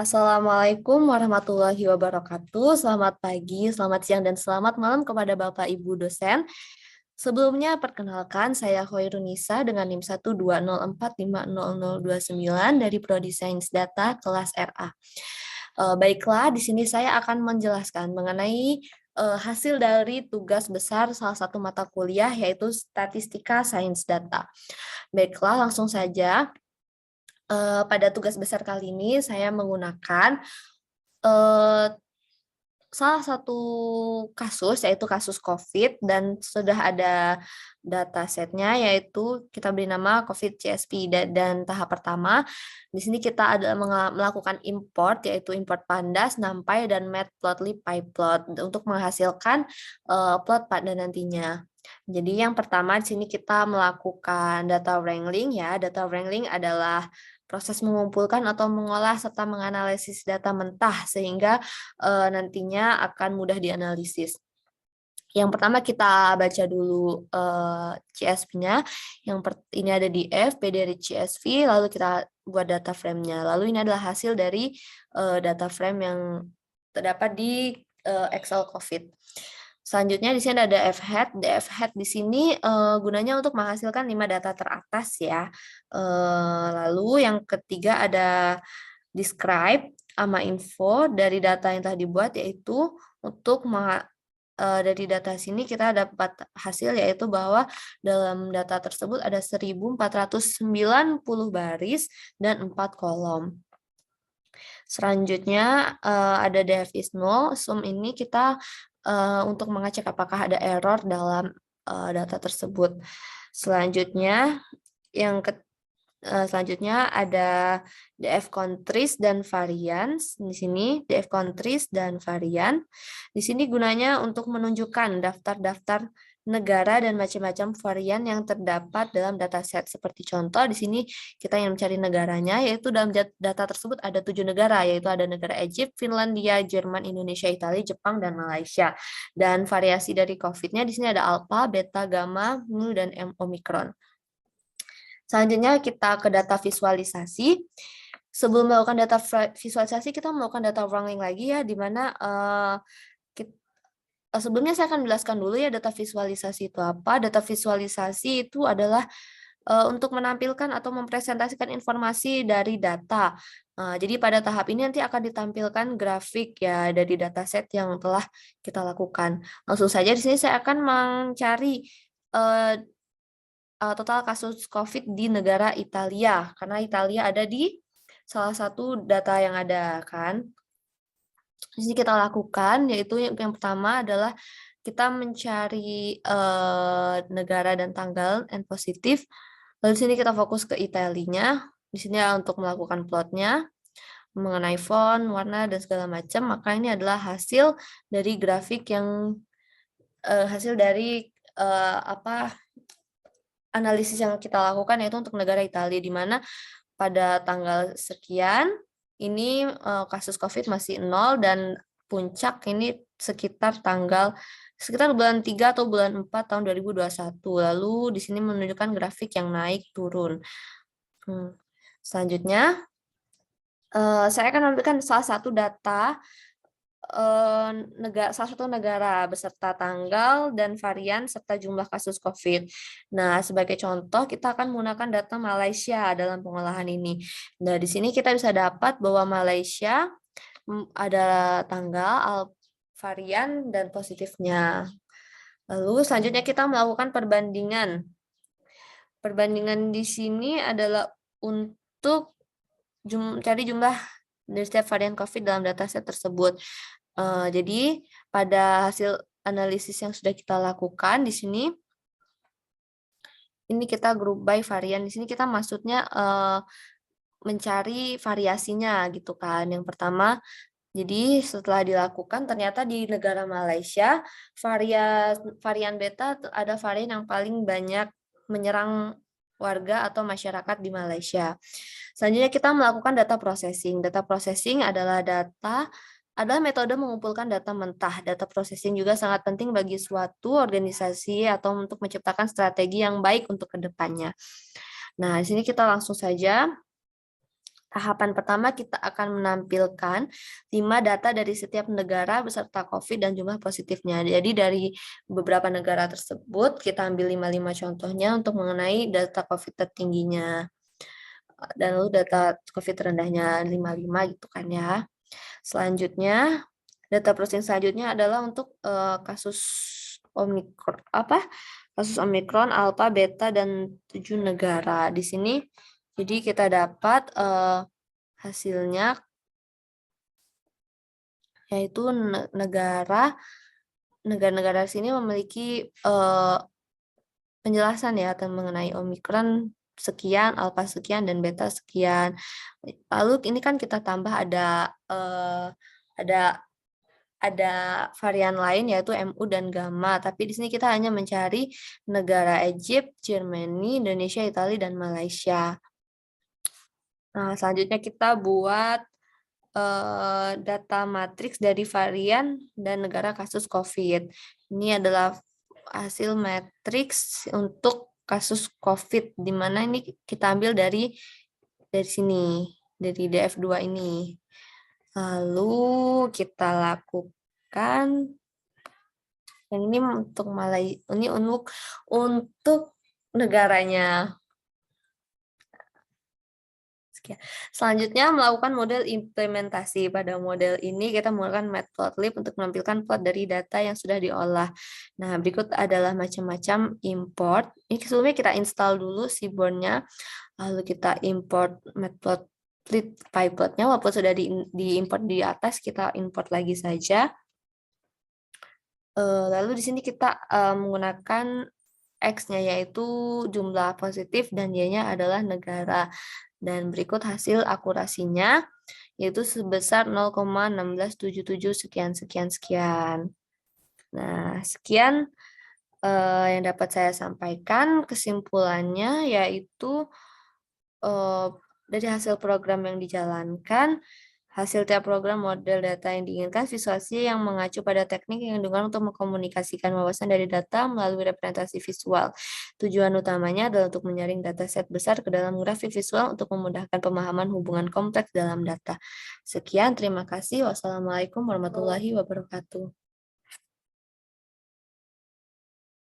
Assalamualaikum warahmatullahi wabarakatuh. Selamat pagi, selamat siang, dan selamat malam kepada Bapak Ibu dosen. Sebelumnya, perkenalkan saya Khoirunisa dengan NIM 120450029 dari Prodi Sains Data kelas RA. Baiklah, di sini saya akan menjelaskan mengenai hasil dari tugas besar salah satu mata kuliah yaitu Statistika Sains Data. Baiklah, langsung saja. Pada tugas besar kali ini saya menggunakan salah satu kasus yaitu kasus COVID dan sudah ada datasetnya yaitu kita beri nama COVID CSP dan tahap pertama di sini kita ada melakukan import yaitu import pandas, numpy dan matplotlib pyplot untuk menghasilkan plot pada nantinya. Jadi yang pertama di sini kita melakukan data wrangling ya. Data wrangling adalah proses mengumpulkan atau mengolah serta menganalisis data mentah sehingga nantinya akan mudah dianalisis. Yang pertama kita baca dulu CSV-nya. Ini ada di F, P dari CSV, lalu kita buat data frame-nya. Lalu ini adalah hasil dari data frame yang terdapat di Excel COVID. Selanjutnya di sini ada F-hat. F-hat di sini gunanya untuk menghasilkan 5 data teratas ya. Lalu yang ketiga ada describe sama info dari data yang telah dibuat yaitu untuk dari data sini kita dapat hasil yaitu bahwa dalam data tersebut ada 1490 baris dan 4 kolom. Selanjutnya ada def is null. Sum ini kita untuk mengecek apakah ada error dalam data tersebut. Selanjutnya selanjutnya ada df countries dan variance. Di sini df countries dan varian. Di sini gunanya untuk menunjukkan daftar-daftar negara dan macam-macam varian yang terdapat dalam dataset. Seperti contoh di sini kita yang mencari negaranya, yaitu dalam data tersebut ada 7 negara, yaitu ada negara Egypt, Finlandia, Jerman, Indonesia, Italia, Jepang, dan Malaysia. Dan variasi dari COVID-nya di sini ada alpha, beta, gamma, mu, dan omikron. Selanjutnya kita ke data visualisasi. Sebelum melakukan data visualisasi, kita melakukan data wrangling lagi ya, di mana sebelumnya saya akan menjelaskan dulu ya data visualisasi itu apa. Data visualisasi itu adalah untuk menampilkan atau mempresentasikan informasi dari data. Jadi pada tahap ini nanti akan ditampilkan grafik ya dari dataset yang telah kita lakukan. Langsung saja di sini saya akan mencari total kasus COVID di negara Italia, karena Italia ada di salah satu data yang ada kan. Di sini kita lakukan, yaitu yang pertama adalah kita mencari negara dan tanggal N positif. Lalu di sini kita fokus ke Italinya. Di sini untuk melakukan plotnya mengenai font, warna dan segala macam. Maka ini adalah hasil dari grafik yang hasil dari analisis yang kita lakukan yaitu untuk negara Italia, di mana pada tanggal sekian ini kasus COVID masih 0 dan puncak ini sekitar bulan 3 atau bulan 4 tahun 2021. Lalu di sini menunjukkan grafik yang naik turun. Selanjutnya saya akan menampilkan salah satu data salah satu negara beserta tanggal dan varian serta jumlah kasus COVID. Nah, sebagai contoh kita akan menggunakan data Malaysia dalam pengolahan ini. Nah, di sini kita bisa dapat bahwa Malaysia ada tanggal, varian dan positifnya. Lalu selanjutnya kita melakukan perbandingan. Perbandingan di sini adalah untuk cari jumlah dari setiap varian COVID dalam dataset tersebut. Jadi pada hasil analisis yang sudah kita lakukan di sini, ini kita group by varian. Di sini kita maksudnya mencari variasinya gitu kan. Yang pertama, jadi setelah dilakukan ternyata di negara Malaysia varian beta ada varian yang paling banyak menyerang warga atau masyarakat di Malaysia. Selanjutnya kita melakukan data processing. Data processing adalah metode mengumpulkan data mentah. Data processing juga sangat penting bagi suatu organisasi atau untuk menciptakan strategi yang baik untuk kedepannya. Nah, di sini kita langsung saja Tahapan pertama kita akan menampilkan 5 data dari setiap negara beserta COVID dan jumlah positifnya. Jadi dari beberapa negara tersebut kita ambil 5 contohnya untuk mengenai data COVID tertingginya. Dan lalu data COVID terendahnya 5 gitu kan ya. Selanjutnya, data processing selanjutnya adalah untuk kasus Omikron, kasus Omikron, Alpha, Beta, dan 7 negara. Di sini jadi kita dapat hasilnya yaitu negara-negara sini memiliki penjelasan ya mengenai Omikron sekian, Alpha sekian, dan Beta sekian. Lalu ini kan kita tambah ada varian lain yaitu MU dan Gamma. Tapi di sini kita hanya mencari negara Egypt, Germany, Indonesia, Italia, dan Malaysia. Nah, selanjutnya kita buat data matriks dari varian dan negara kasus COVID. Ini adalah hasil matriks untuk kasus COVID, di mana ini kita ambil dari sini, dari DF2 ini. Lalu kita lakukan yang ini untuk Malaysia, ini untuk negaranya. Selanjutnya melakukan model implementasi. Pada model ini kita menggunakan matplotlib untuk menampilkan plot dari data yang sudah diolah. Nah, berikut adalah macam-macam import. Ini sebelumnya kita install dulu si board-nya, lalu kita import matplotlib pyplotnya, walaupun sudah diimport di atas, kita import lagi saja. Lalu di sini kita menggunakan X-nya yaitu jumlah positif dan Y-nya adalah negara. Dan berikut hasil akurasinya, yaitu sebesar 0,1677 sekian. Nah, sekian yang dapat saya sampaikan. Kesimpulannya yaitu dari hasil program yang dijalankan, hasil tiap program model data yang diinginkan, visualisasi yang mengacu pada teknik yang digunakan untuk mengkomunikasikan wawasan dari data melalui representasi visual. Tujuan utamanya adalah untuk menyaring dataset besar ke dalam grafik visual untuk memudahkan pemahaman hubungan kompleks dalam data. Sekian, terima kasih. Wassalamualaikum warahmatullahi wabarakatuh.